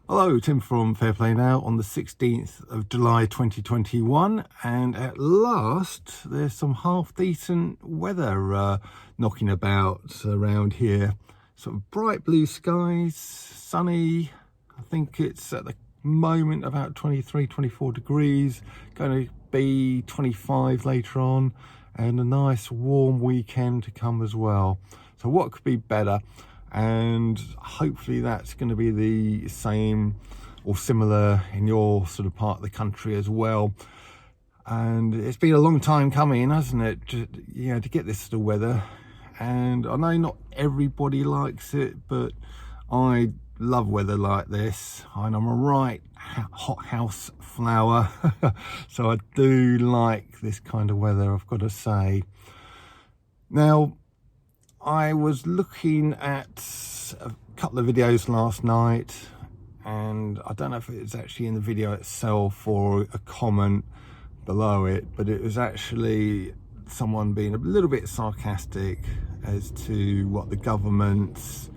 Hello, Tim from Fair Play Now on the 16th of July 2021, and at last there's some half decent weather knocking about around here. Sort of bright blue skies, sunny. I think it's at the moment about 23-24 degrees, going to be 25 later on, and a nice warm weekend to come as well. So what could be better? And hopefully that's going to be the same or similar in your sort of part of the country as well. And it's been a long time coming, hasn't it, to get this sort of weather. And I know not everybody likes it, but I love weather like this, and I'm a right hot house flower. So I do like this kind of weather, I've got to say. Now, I was looking at a couple of videos last night, and I don't know if it's actually in the video itself or a comment below it, but it was actually someone being a little bit sarcastic as to what the government's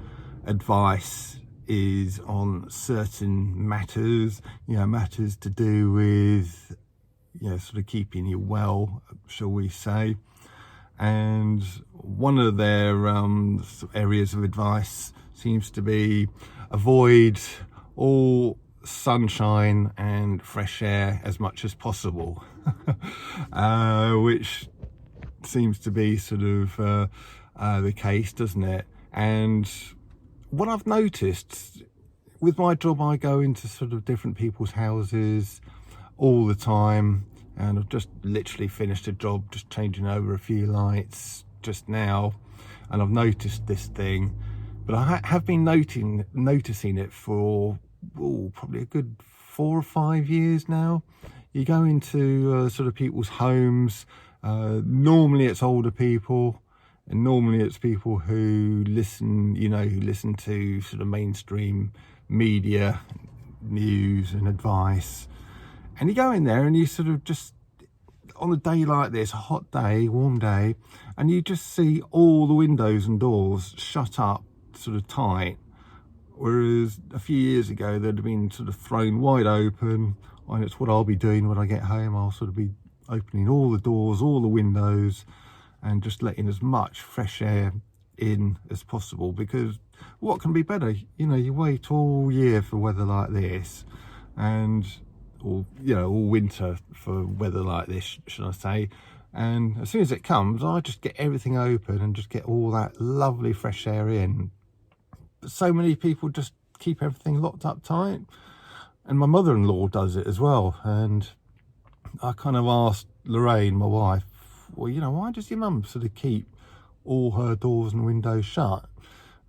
advice is on certain matters, matters to do with, sort of keeping you well, shall we say. And one of their areas of advice seems to be avoid all sunshine and fresh air as much as possible, which seems to be sort of the case, doesn't it? And what I've noticed with my job, I go into sort of different people's houses all the time. And I've just literally finished a job, just changing over a few lights just now. And I've noticed this thing, but I have been noticing it for probably a good 4 or 5 years now. You go into sort of people's homes, normally it's older people, and normally it's people who listen, who listen to sort of mainstream media, news and advice. And you go in there and you sort of just, on a day like this, a hot day, warm day, and you just see all the windows and doors shut up sort of tight. Whereas a few years ago, they'd have been sort of thrown wide open. And it's what I'll be doing when I get home. I'll sort of be opening all the doors, all the windows, and just letting as much fresh air in as possible. Because what can be better? You wait all year for weather like this, and all winter for weather like this, should I say. And as soon as it comes, I just get everything open and just get all that lovely fresh air in. But so many people just keep everything locked up tight, and my mother-in-law does it as well. And I kind of asked Lorraine, my wife, well, why does your mum sort of keep all her doors and windows shut?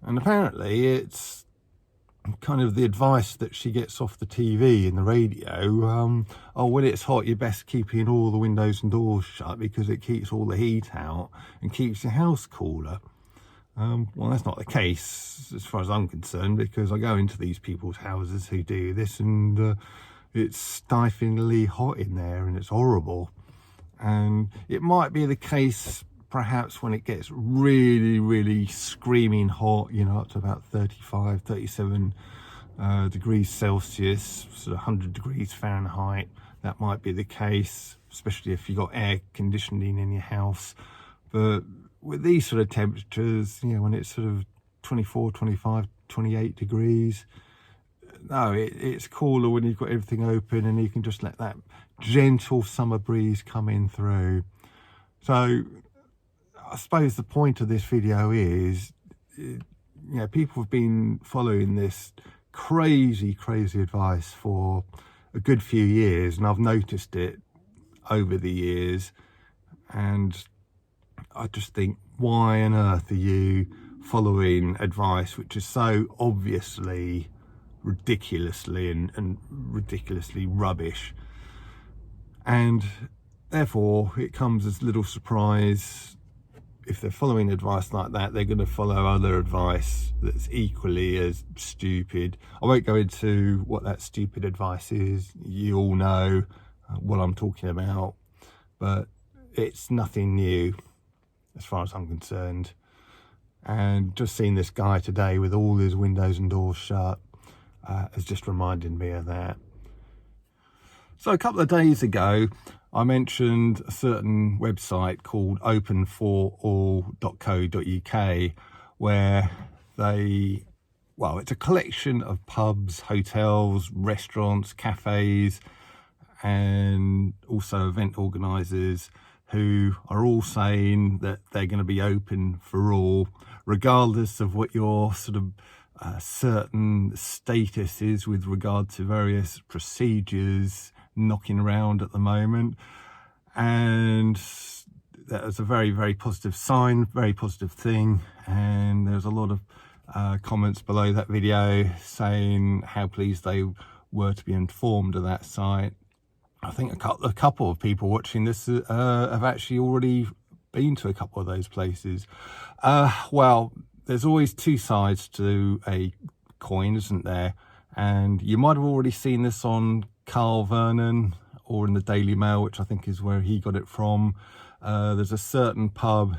And apparently it's kind of the advice that she gets off the TV and the radio. When it's hot, you're best keeping all the windows and doors shut because it keeps all the heat out and keeps your house cooler. Well, that's not the case as far as I'm concerned, because I go into these people's houses who do this, and it's stiflingly hot in there and it's horrible. And it might be the case perhaps when it gets really, really screaming hot, up to about 35, 37 degrees Celsius, sort of 100 degrees Fahrenheit. That might be the case, especially if you've got air conditioning in your house. But with these sort of temperatures, when it's sort of 24, 25, 28 degrees, no, it's cooler when you've got everything open and you can just let that gentle summer breeze come in through. So I suppose the point of this video is, people have been following this crazy advice for a good few years, and I've noticed it over the years. And I just think, why on earth are you following advice which is so obviously ridiculously and ridiculously rubbish? And therefore it comes as little surprise, if they're following advice like that, they're going to follow other advice that's equally as stupid. I won't go into what that stupid advice is. You all know what I'm talking about, but it's nothing new as far as I'm concerned. And just seeing this guy today with all his windows and doors shut, has just reminded me of that. So a couple of days ago, I mentioned a certain website called openforall.co.uk, where it's a collection of pubs, hotels, restaurants, cafes, and also event organisers who are all saying that they're going to be open for all, regardless of what your sort of certain status is with regard to various procedures knocking around at the moment. And that was a very, very positive sign, very positive thing. And there's a lot of comments below that video saying how pleased they were to be informed of that site. I think a couple of people watching this have actually already been to a couple of those places. Well, there's always two sides to a coin, isn't there? And you might have already seen this on Carl Vernon or in the Daily Mail, which I think is where he got it from. There's a certain pub,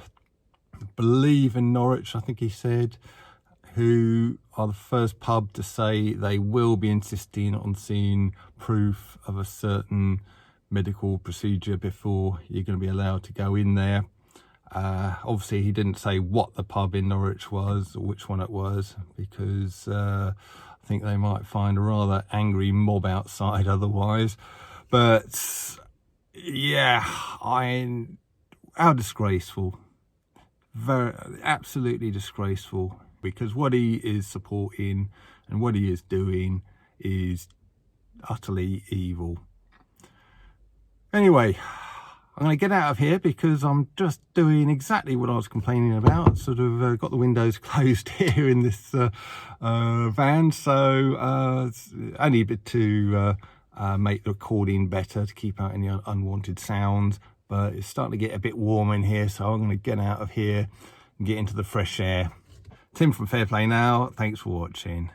I believe in Norwich, I think he said, who are the first pub to say they will be insisting on seeing proof of a certain medical procedure before you're going to be allowed to go in there. Obviously he didn't say what the pub in Norwich was or which one it was, because I think they might find a rather angry mob outside otherwise. But yeah, how disgraceful, very absolutely disgraceful, because what he is supporting and what he is doing is utterly evil. Anyway, I'm going to get out of here because I'm just doing exactly what I was complaining about. Sort of got the windows closed here in this van, so it's only a bit to make the recording better, to keep out any unwanted sounds. But it's starting to get a bit warm in here, so I'm going to get out of here and get into the fresh air. Tim from Fair Play Now, thanks for watching.